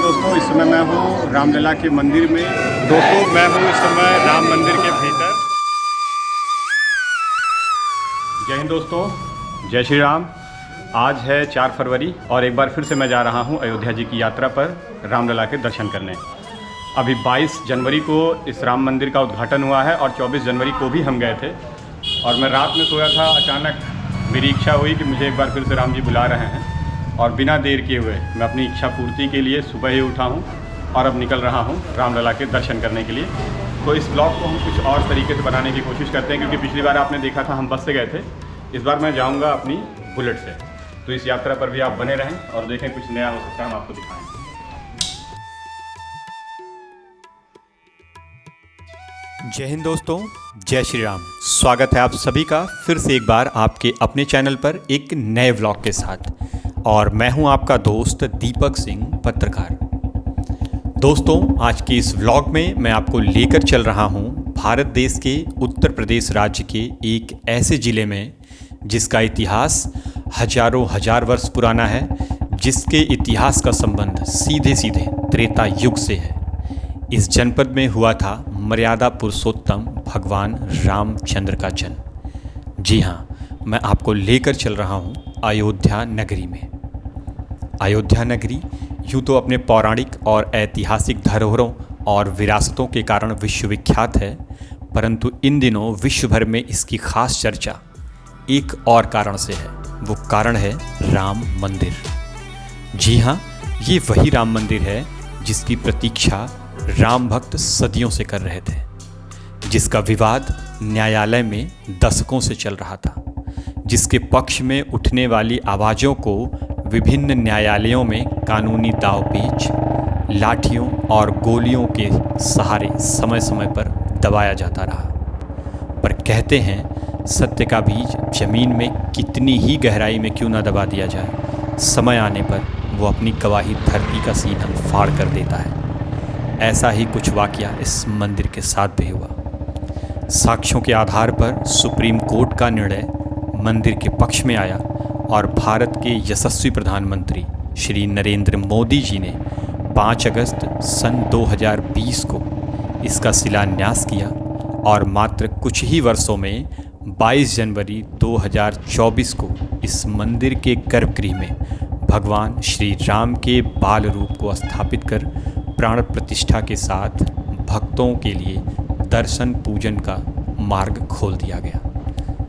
दोस्तों, इस समय मैं हूँ रामलला के मंदिर में। दोस्तों, मैं हूँ इस समय राम मंदिर के भीतर। जय हिंद दोस्तों, जय श्री राम। आज है 4 फरवरी और एक बार फिर से मैं जा रहा हूँ अयोध्या जी की यात्रा पर रामलला के दर्शन करने। अभी 22 जनवरी को इस राम मंदिर का उद्घाटन हुआ है और 24 जनवरी को भी हम गए थे। और मैं रात में सोया था, अचानक मेरी इच्छा हुई कि मुझे एक बार फिर से राम जी बुला रहे हैं और बिना देर किए हुए मैं अपनी इच्छा पूर्ति के लिए सुबह ही उठा हूँ और अब निकल रहा हूँ रामलला के दर्शन करने के लिए। तो इस ब्लॉग को हम कुछ और तरीके से बनाने की कोशिश करते हैं, क्योंकि पिछली बार आपने देखा था हम बस से गए थे। इस बार मैं जाऊँगा अपनी बुलेट से। तो इस यात्रा पर भी आप बने रहें और देखें, कुछ नया हो सकता है हम आपको दिखाएँ। जय हिंद दोस्तों, जय श्री राम। स्वागत है आप सभी का फिर से एक बार आपके अपने चैनल पर एक नए व्लॉग के साथ। और मैं हूं आपका दोस्त दीपक सिंह, पत्रकार। दोस्तों, आज के इस व्लॉग में मैं आपको लेकर चल रहा हूं भारत देश के उत्तर प्रदेश राज्य के एक ऐसे ज़िले में जिसका इतिहास हजारों हजार वर्ष पुराना है, जिसके इतिहास का संबंध सीधे सीधे त्रेता युग से है। इस जनपद में हुआ था मर्यादा पुरुषोत्तम भगवान रामचंद्र का जन्म। जी हाँ, मैं आपको लेकर चल रहा हूँ अयोध्या नगरी में। अयोध्या नगरी यूँ तो अपने पौराणिक और ऐतिहासिक धरोहरों और विरासतों के कारण विश्वविख्यात है, परंतु इन दिनों विश्व भर में इसकी खास चर्चा एक और कारण से है। वो कारण है राम मंदिर। जी हाँ, ये वही राम मंदिर है जिसकी प्रतीक्षा राम भक्त सदियों से कर रहे थे, जिसका विवाद न्यायालय में दशकों से चल रहा था, जिसके पक्ष में उठने वाली आवाज़ों को विभिन्न न्यायालयों में कानूनी दांवपेच, लाठियों और गोलियों के सहारे समय समय पर दबाया जाता रहा। पर कहते हैं, सत्य का बीज जमीन में कितनी ही गहराई में क्यों ना दबा दिया जाए, समय आने पर वो अपनी गवाही धरती का सीना फाड़ कर देता है। ऐसा ही कुछ वाकया इस मंदिर के साथ भी हुआ। साक्ष्यों के आधार पर सुप्रीम कोर्ट का निर्णय मंदिर के पक्ष में आया और भारत के यशस्वी प्रधानमंत्री श्री नरेंद्र मोदी जी ने 5 अगस्त सन 2020 को इसका शिलान्यास किया और मात्र कुछ ही वर्षों में 22 जनवरी 2024 को इस मंदिर के गर्भगृह में भगवान श्री राम के बाल रूप को स्थापित कर प्राण प्रतिष्ठा के साथ भक्तों के लिए दर्शन पूजन का मार्ग खोल दिया गया।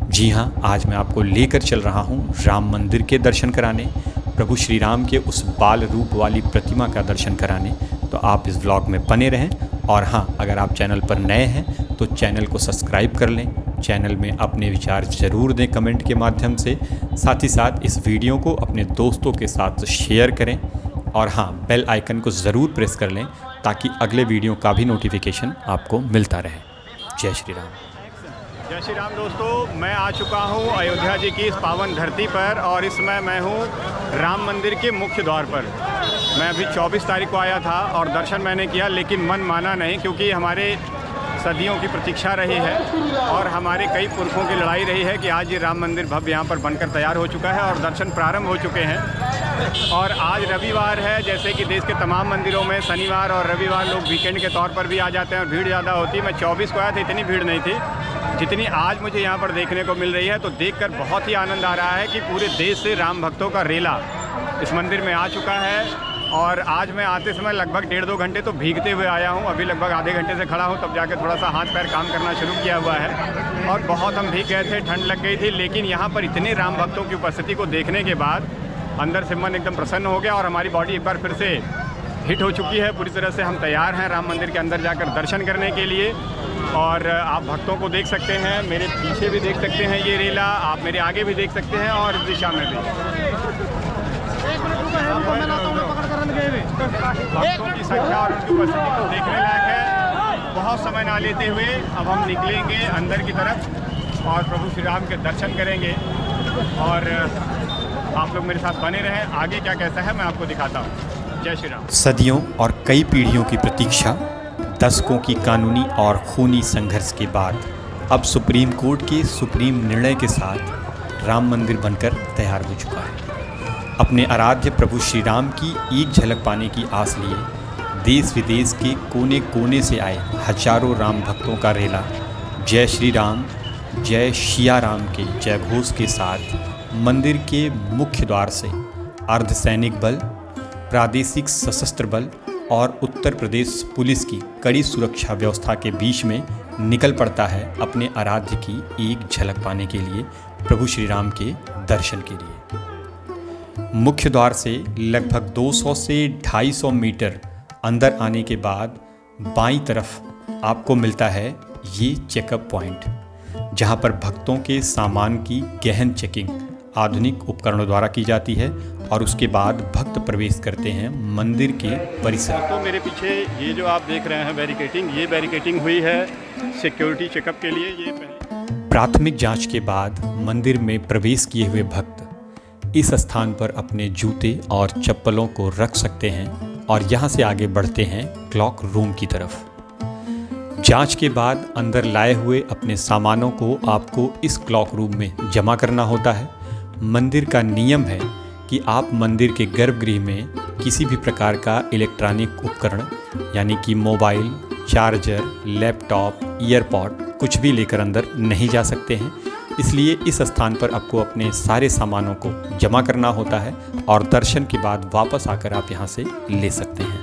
जी हाँ, आज मैं आपको लेकर चल रहा हूँ राम मंदिर के दर्शन कराने, प्रभु श्री राम के उस बाल रूप वाली प्रतिमा का दर्शन कराने। तो आप इस व्लॉग में बने रहें। और हाँ, अगर आप चैनल पर नए हैं तो चैनल को सब्सक्राइब कर लें। चैनल में अपने विचार ज़रूर दें कमेंट के माध्यम से। साथ ही साथ इस वीडियो को अपने दोस्तों के साथ शेयर करें। और हाँ, बेल आइकन को ज़रूर प्रेस कर लें ताकि अगले वीडियो का भी नोटिफिकेशन आपको मिलता रहे। जय श्री राम। जय श्री राम। दोस्तों, मैं आ चुका हूँ अयोध्या जी की इस पावन धरती पर और इस समय मैं हूँ राम मंदिर के मुख्य द्वार पर। मैं अभी 24 तारीख को आया था और दर्शन मैंने किया, लेकिन मन माना नहीं, क्योंकि हमारे सदियों की प्रतीक्षा रही है और हमारे कई पुरखों की लड़ाई रही है कि आज ये राम मंदिर भव्य यहाँ पर बनकर तैयार हो चुका है और दर्शन प्रारंभ हो चुके हैं। और आज रविवार है, जैसे कि देश के तमाम मंदिरों में शनिवार और रविवार लोग वीकेंड के तौर पर भी आ जाते हैं और भीड़ ज़्यादा होती है। मैं 24 को आया था, इतनी भीड़ नहीं थी जितनी आज मुझे यहाँ पर देखने को मिल रही है। तो देखकर बहुत ही आनंद आ रहा है कि पूरे देश से राम भक्तों का रेला इस मंदिर में आ चुका है। और आज मैं आते समय लगभग 1.5-2 घंटे तो भीगते हुए आया हूँ। अभी लगभग आधे घंटे से खड़ा हूँ, तब जाके थोड़ा सा हाथ पैर काम करना शुरू किया हुआ है। और बहुत हम भीग गए थे, ठंड लग गई थी, लेकिन यहाँ पर इतने राम भक्तों की उपस्थिति को देखने के बाद अंदर से मन एकदम प्रसन्न हो गया और हमारी बॉडी एक बार फिर से हिट हो चुकी है। पूरी तरह से हम तैयार हैं राम मंदिर के अंदर जाकर दर्शन करने के लिए। और आप भक्तों को देख सकते हैं, मेरे पीछे भी देख सकते हैं ये रेला, आप मेरे आगे भी देख सकते हैं और इस दिशा में भी भक्तों की संख्या और उनकी उपस्थिति को देखने लायक है। बहुत समय ना लेते हुए अब हम निकलेंगे अंदर की तरफ और प्रभु श्री राम के दर्शन करेंगे। और आप लोग मेरे साथ बने रहें, आगे क्या कैसा है मैं आपको दिखाता हूँ। जय श्री राम। सदियों और कई पीढ़ियों की प्रतीक्षा, दशकों की कानूनी और खूनी संघर्ष के बाद अब सुप्रीम कोर्ट के सुप्रीम निर्णय के साथ राम मंदिर बनकर तैयार हो चुका है। अपने आराध्य प्रभु श्री राम की एक झलक पाने की आस लिए देश विदेश के कोने कोने से आए हजारों राम भक्तों का रेला जय श्री राम जय शिया राम के जयघोष के साथ मंदिर के मुख्य द्वार से अर्धसैनिक बल, प्रादेशिक सशस्त्र बल और उत्तर प्रदेश पुलिस की कड़ी सुरक्षा व्यवस्था के बीच में निकल पड़ता है अपने आराध्य की एक झलक पाने के लिए प्रभु श्री राम के दर्शन के लिए। मुख्य द्वार से लगभग 200 से 250 मीटर अंदर आने के बाद बाईं तरफ आपको मिलता है ये चेकअप पॉइंट, जहां पर भक्तों के सामान की गहन चेकिंग आधुनिक उपकरणों द्वारा की जाती है और उसके बाद भक्त प्रवेश करते हैं मंदिर के परिसर। तो मेरे पीछे ये जो आप देख रहे हैं बैरिकेटिंग, ये बैरिकेटिंग हुई है सिक्योरिटी चेकअप के लिए। ये प्राथमिक जांच के बाद मंदिर में प्रवेश किए हुए भक्त इस स्थान पर अपने जूते और चप्पलों को रख सकते हैं और यहाँ से आगे बढ़ते हैं क्लॉक रूम की तरफ। जांच के बाद अंदर लाए हुए अपने सामानों को आपको इस क्लॉक रूम में जमा करना होता है। मंदिर का नियम है कि आप मंदिर के गर्भगृह में किसी भी प्रकार का इलेक्ट्रॉनिक उपकरण यानी कि मोबाइल, चार्जर, लैपटॉप, ईयरपॉड कुछ भी लेकर अंदर नहीं जा सकते हैं। इसलिए इस स्थान पर आपको अपने सारे सामानों को जमा करना होता है और दर्शन के बाद वापस आकर आप यहाँ से ले सकते हैं।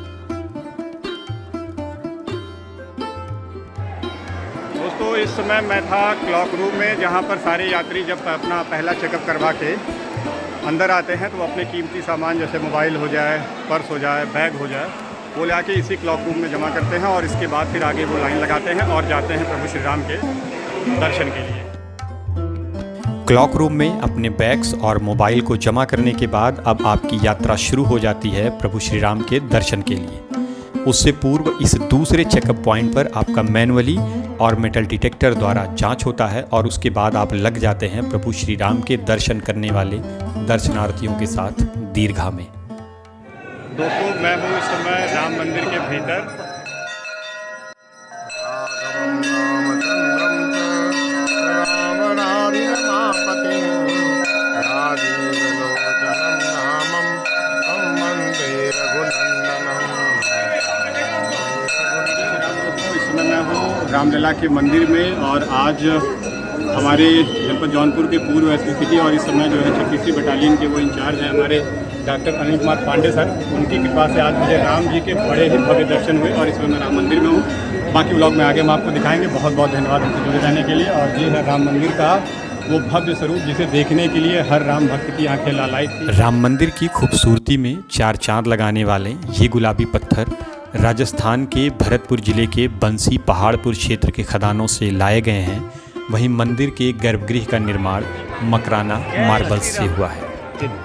दोस्तों, इस समय मैं था क्लॉक रूम में, जहाँ पर सारे यात्री जब अपना पहला चेकअप करवा के अंदर आते हैं तो वो अपने कीमती सामान जैसे मोबाइल हो जाए, पर्स हो जाए, बैग हो जाए, वो ले आके इसी क्लॉक रूम में जमा करते हैं और इसके बाद फिर आगे वो लाइन लगाते हैं और जाते हैं प्रभु श्री राम के दर्शन के लिए। क्लॉक रूम में अपने बैग्स और मोबाइल को जमा करने के बाद अब आपकी यात्रा शुरू हो जाती है प्रभु श्री राम के दर्शन के लिए। उससे पूर्व इस दूसरे चेकअप पॉइंट पर आपका मैनुअली और मेटल डिटेक्टर द्वारा जांच होता है और उसके बाद आप लग जाते हैं प्रभु श्री राम के दर्शन करने वाले दर्शनार्थियों के साथ दीर्घा में। दोस्तों, मैं हूँ इस समय राम मंदिर के भीतर। रामलला के मंदिर में और आज हमारे जनपद जौनपुर के पूर्व एसपी सिटी और इस समय जो है 36वीं बटालियन के वो इंचार्ज हैं हमारे डॉक्टर अनिल कुमार पांडे सर, उनकी कृपा से आज मुझे राम जी के बड़े ही भव्य दर्शन हुए और इसमें मैं राम मंदिर में हूँ। बाकी व्लॉग में आगे हम आपको दिखाएंगे। बहुत बहुत धन्यवाद हमसे जुड़े रहने के लिए। और ये है राम मंदिर का वो भव्य स्वरूप जिसे देखने के लिए हर राम भक्त की आंखें लालायित थी। राम मंदिर की खूबसूरती में चार चांद लगाने वाले ये गुलाबी पत्थर राजस्थान के भरतपुर जिले के बंसी पहाड़पुर क्षेत्र के खदानों से लाए गए हैं। वहीं मंदिर के गर्भगृह का निर्माण मकराना मार्बल से हुआ है।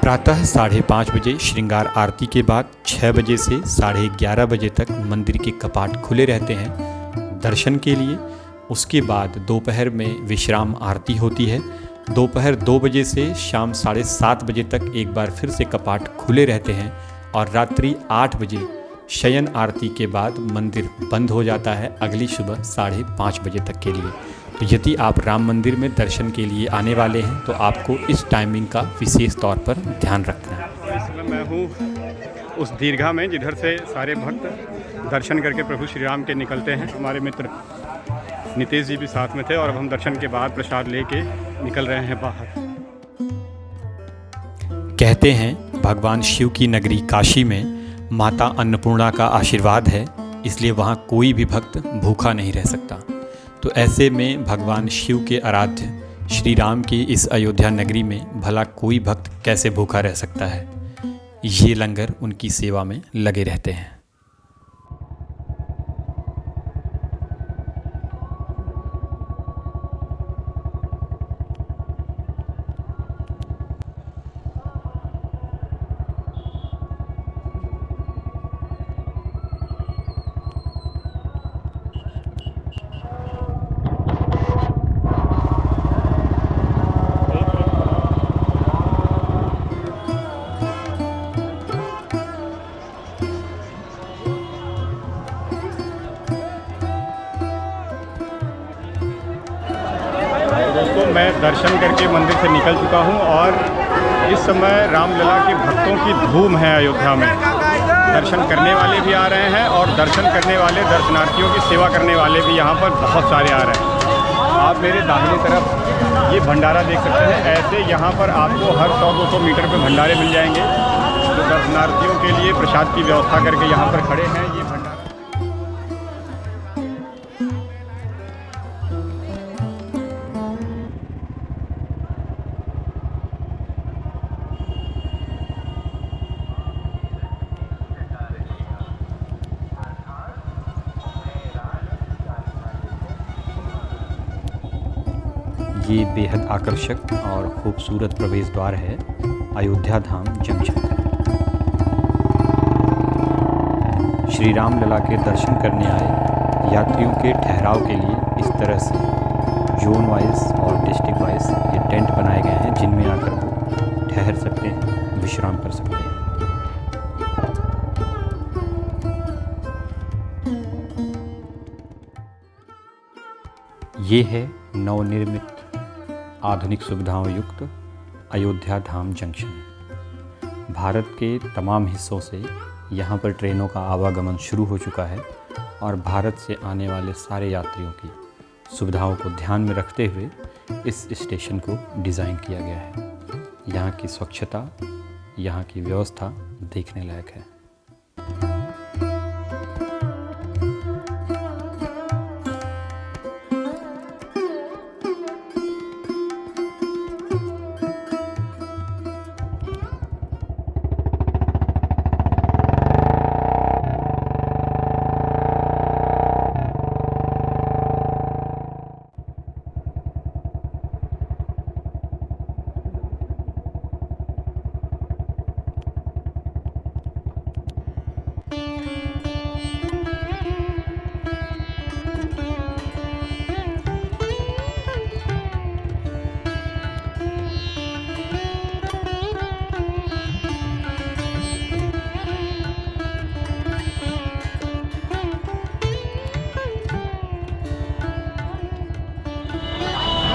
प्रातः 5:30 बजे श्रृंगार आरती के बाद 6 बजे से 11:30 बजे तक मंदिर के कपाट खुले रहते हैं दर्शन के लिए। उसके बाद दोपहर में विश्राम आरती होती है। दोपहर 2 बजे से शाम 7:30 बजे तक एक बार फिर से कपाट खुले रहते हैं और रात्रि 8 बजे शयन आरती के बाद मंदिर बंद हो जाता है अगली सुबह 5:30 बजे तक के लिए। तो यदि आप राम मंदिर में दर्शन के लिए आने वाले हैं तो आपको इस टाइमिंग का विशेष तौर पर ध्यान रखना है। इसमें मैं हूँ उस दीर्घा में जिधर से सारे भक्त दर्शन करके प्रभु श्री राम के निकलते हैं। हमारे मित्र नितेश जी भी साथ में थे और अब हम दर्शन के बाद प्रसाद लेके निकल रहे हैं बाहर। कहते हैं भगवान शिव की नगरी काशी में माता अन्नपूर्णा का आशीर्वाद है, इसलिए वहाँ कोई भी भक्त भूखा नहीं रह सकता। तो ऐसे में भगवान शिव के आराध्य श्री राम की इस अयोध्या नगरी में भला कोई भक्त कैसे भूखा रह सकता है। ये लंगर उनकी सेवा में लगे रहते हैं। दोस्तों, मैं दर्शन करके मंदिर से निकल चुका हूं और इस समय रामलला के भक्तों की धूम है अयोध्या में। दर्शन करने वाले भी आ रहे हैं और दर्शन करने वाले दर्शनार्थियों की सेवा करने वाले भी यहाँ पर बहुत सारे आ रहे हैं। आप मेरे दाहिनी तरफ ये भंडारा देख सकते हैं। ऐसे यहाँ पर आपको हर 100-200 मीटर पे भंडारे मिल जाएंगे, जो दर्शनार्थियों के लिए प्रसाद की व्यवस्था करके यहाँ पर खड़े हैं। ये भंडारा ये बेहद आकर्षक और खूबसूरत प्रवेश द्वार है अयोध्या धाम जंक्शन। श्री राम लला के दर्शन करने आए यात्रियों के ठहराव के लिए इस तरह से जोन वाइज और डिस्ट्रिक्ट वाइज ये टेंट बनाए गए हैं, जिनमें आकर वो ठहर सकते हैं, विश्राम कर सकते हैं। ये है नवनिर्मित आधुनिक सुविधाओं युक्त अयोध्या धाम जंक्शन। भारत के तमाम हिस्सों से यहाँ पर ट्रेनों का आवागमन शुरू हो चुका है और भारत से आने वाले सारे यात्रियों की सुविधाओं को ध्यान में रखते हुए इस स्टेशन को डिज़ाइन किया गया है। यहाँ की स्वच्छता, यहाँ की व्यवस्था देखने लायक है।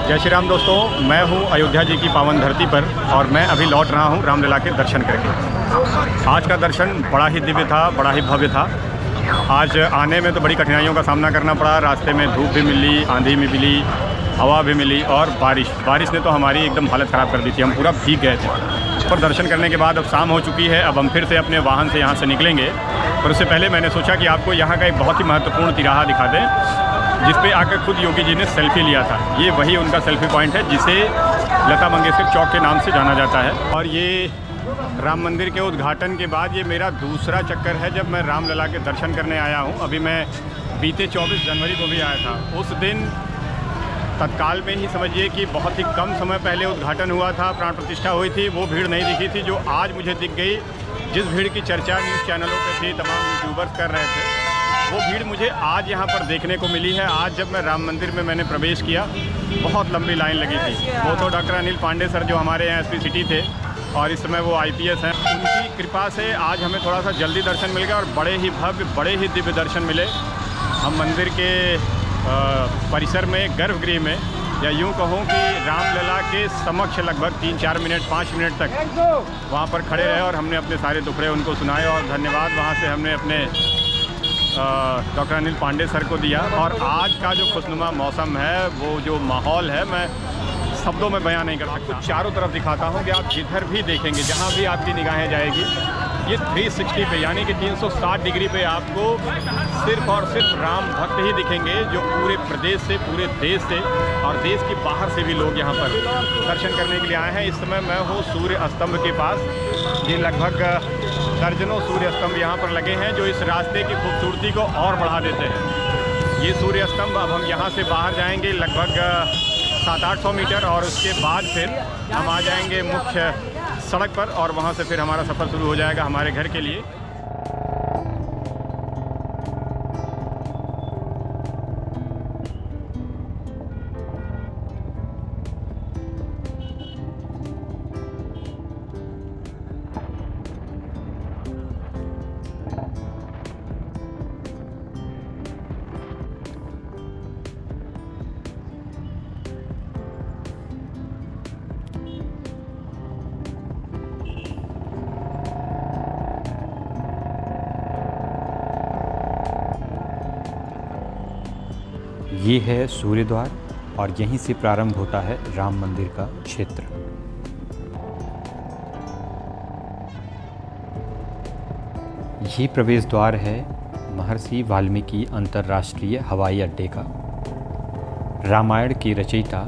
जय श्री राम दोस्तों, मैं हूं अयोध्या जी की पावन धरती पर और मैं अभी लौट रहा हूं रामलला के दर्शन करके। आज का दर्शन बड़ा ही दिव्य था, बड़ा ही भव्य था। आज आने में तो बड़ी कठिनाइयों का सामना करना पड़ा। रास्ते में धूप भी मिली, आंधी भी मिली, हवा भी मिली और बारिश ने तो हमारी एकदम हालत ख़राब कर दी थी। हम पूरा भीग गए थे। पर दर्शन करने के बाद अब शाम हो चुकी है। अब हम फिर से अपने वाहन से यहाँ से निकलेंगे। पर उससे पहले मैंने सोचा कि आपको यहाँ का एक बहुत ही महत्वपूर्ण तिराहा दिखा दें, जिस पे आकर खुद योगी जी ने सेल्फी लिया था। ये वही उनका सेल्फी पॉइंट है, जिसे लता मंगेशकर चौक के नाम से जाना जाता है। और ये राम मंदिर के उद्घाटन के बाद ये मेरा दूसरा चक्कर है जब मैं रामलला के दर्शन करने आया हूँ। अभी मैं बीते 24 जनवरी को भी आया था। उस दिन तत्काल में ही समझिए कि बहुत ही कम समय पहले उद्घाटन हुआ था, प्राण प्रतिष्ठा हुई थी। वो भीड़ नहीं दिखी थी जो आज मुझे दिख गई। जिस भीड़ की चर्चा न्यूज़ चैनलों पर थी, तमाम यूट्यूबर्स कर रहे थे, वो भीड़ मुझे आज यहाँ पर देखने को मिली है। आज जब मैं राम मंदिर में मैंने प्रवेश किया, बहुत लंबी लाइन लगी थी। वो तो डॉक्टर अनिल पांडे सर जो हमारे यहाँ एसपी सिटी थे और इस समय वो IPS हैं, उनकी कृपा से आज हमें थोड़ा सा जल्दी दर्शन मिल गया और बड़े ही भव्य, बड़े ही दिव्य दर्शन मिले। हम मंदिर के परिसर में, गर्भगृह में, या यूँ कहूँ कि रामलला के समक्ष लगभग 3-4 मिनट, 5 मिनट तक वहाँ पर खड़े रहे और हमने अपने सारे दुखड़े उनको सुनाए। और धन्यवाद वहाँ से हमने अपने डॉक्टर अनिल पांडे सर को दिया। और आज का जो खुशनुमा मौसम है, वो जो माहौल है, मैं शब्दों में बयां नहीं कर सकता। चारों तरफ दिखाता हूँ कि आप जिधर भी देखेंगे, जहाँ भी आपकी निगाहें जाएगी, ये 360 पे यानी कि 360 डिग्री पे आपको सिर्फ और सिर्फ राम भक्त ही दिखेंगे, जो पूरे प्रदेश से, पूरे देश से और देश के बाहर से भी लोग यहाँ पर दर्शन करने के लिए आए हैं। इस समय मैं हूँ सूर्य स्तंभ के पास। ये लगभग दर्जनों सूर्य स्तंभ यहाँ पर लगे हैं, जो इस रास्ते की खूबसूरती को और बढ़ा देते हैं। ये सूर्य स्तंभ, अब हम यहाँ से बाहर जाएंगे लगभग 700-800 मीटर और उसके बाद फिर हम आ जाएंगे मुख्य सड़क पर और वहाँ से फिर हमारा सफ़र शुरू हो जाएगा हमारे घर के लिए। ये है सूर्य द्वार और यहीं से प्रारंभ होता है राम मंदिर का क्षेत्र। ये प्रवेश द्वार है महर्षि वाल्मीकि अंतर्राष्ट्रीय हवाई अड्डे का। रामायण के रचयिता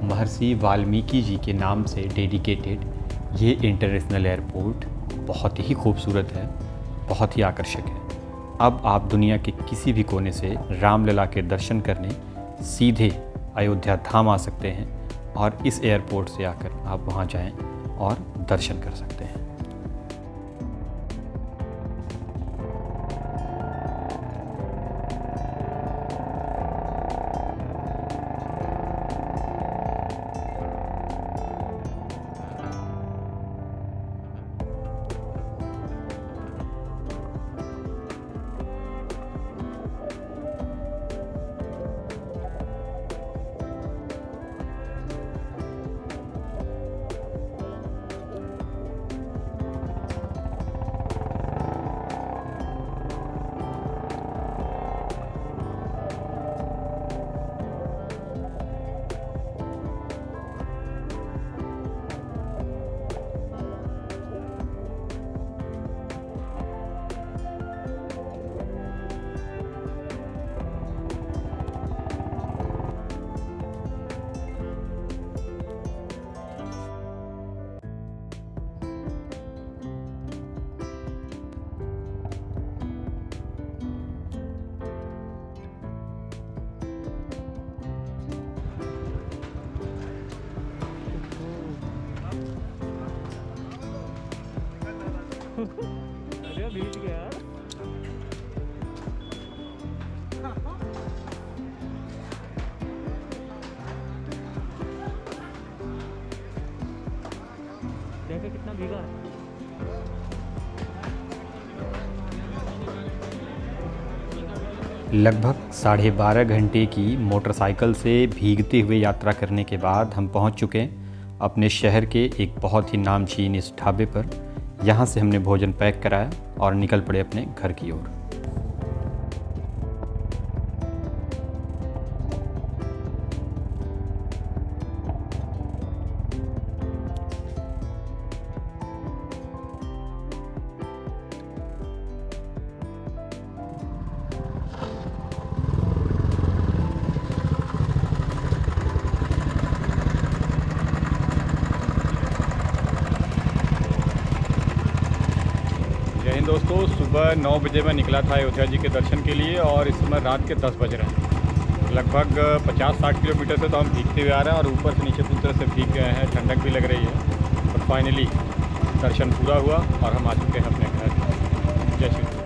महर्षि वाल्मीकि जी के नाम से डेडिकेटेड ये इंटरनेशनल एयरपोर्ट बहुत ही खूबसूरत है, बहुत ही आकर्षक है। अब आप दुनिया के किसी भी कोने से रामलला के दर्शन करने सीधे अयोध्या धाम आ सकते हैं और इस एयरपोर्ट से आकर आप वहां जाएं और दर्शन कर सकते हैं। अरे बीत गया। देखो कितना भीगा है। लगभग 12.5 घंटे की मोटरसाइकिल से भीगते हुए यात्रा करने के बाद हम पहुंच चुके हैं अपने शहर के एक बहुत ही नामचीन इस ढाबे पर। यहाँ से हमने भोजन पैक कराया और निकल पड़े अपने घर की ओर। जय हिंद दोस्तों, सुबह 9 बजे मैं निकला था अयोध्या जी के दर्शन के लिए और इस समय रात के 10 बज रहे हैं। लगभग 50-60 किलोमीटर से तो हम भीगते हुए आ रहे हैं और ऊपर से नीचे पूरी तरह से भीग गए हैं, ठंडक भी लग रही है। और फाइनली दर्शन पूरा हुआ और हम आ चुके हैं अपने घर। जय श्री राम।